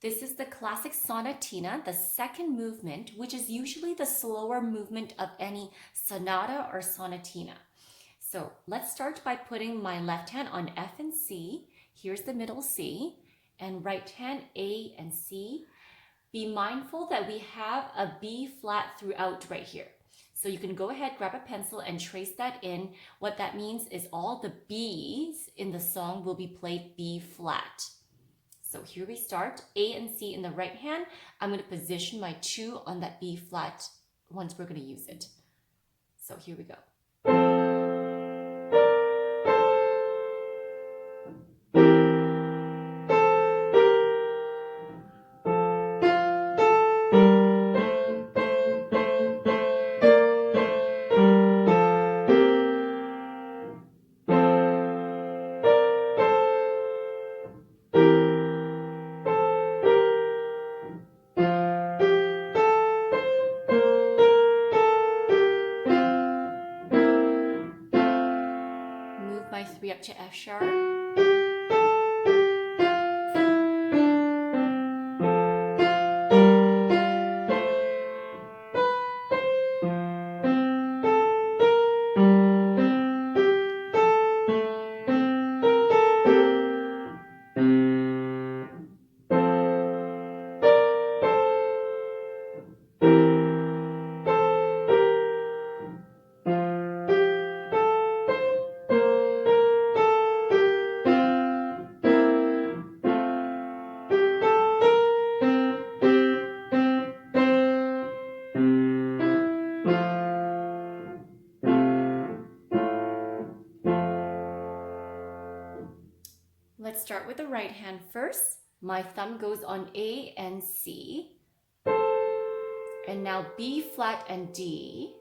This is the classic Sonatina, the second movement, which is usually the slower movement of any sonata or sonatina. So let's start by putting my left hand on F and C. Here's the middle C, and right hand A and C. Be mindful that we have a B flat throughout right here. So you can go ahead, grab a pencil and trace that in. What that means is all the B's in the song will be played B flat. So here we start, A and C in the right hand. I'm going to position my 2 on that B flat once we're going to use it. So here we go. Move my 3 up to F sharp. Let's start with the right hand first. My thumb goes on A and C. And now B flat and D.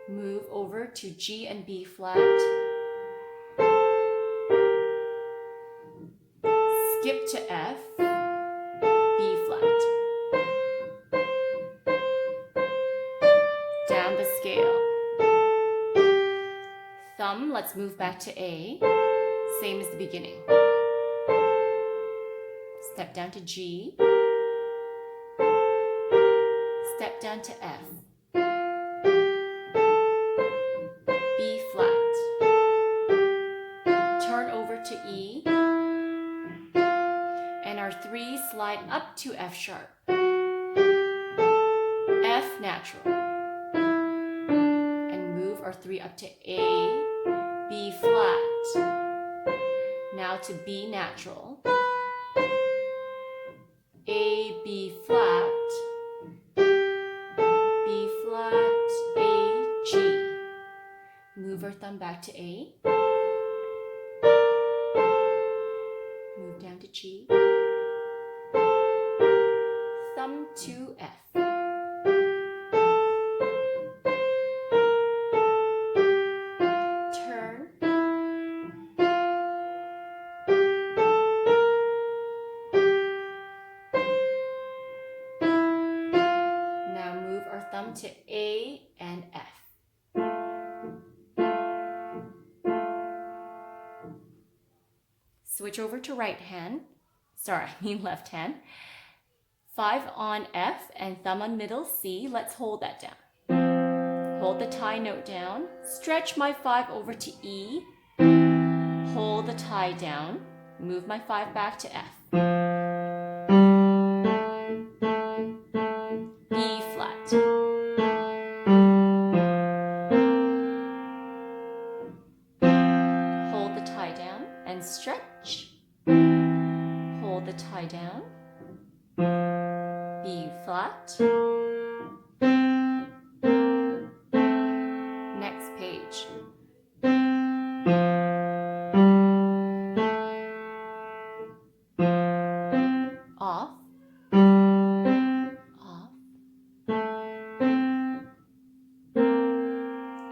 Move over to G and B flat. Skip to F, B flat. Down the scale. Thumb, let's move back to A. Same as the beginning. Step down to G. Step down to F. B flat. Turn over to E. And our 3 slide up to F sharp. F natural. And move our 3 up to A. B flat. Now to B natural. A, B flat. B flat, A, G. Move our thumb back to A. Move down to G. Thumb to F. Turn. Now move our thumb to A and F. Switch over to right hand. Left hand. 5 on F and thumb on middle C. Let's hold that down. Hold the tie note down. Stretch my 5 over to E. Hold the tie down. Move my 5 back to F. B flat. Hold the tie down and stretch. Hold the tie down. B flat. Next page. Off. Off.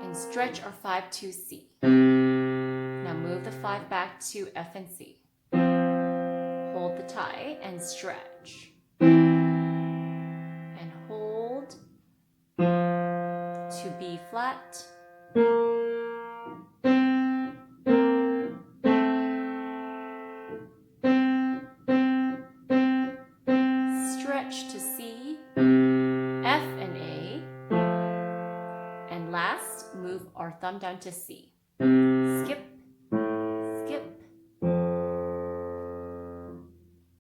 And stretch our 5 to C. Now move the 5 back to F and C. Hold the tie and stretch. And hold to B flat. last, move our thumb down to C. Skip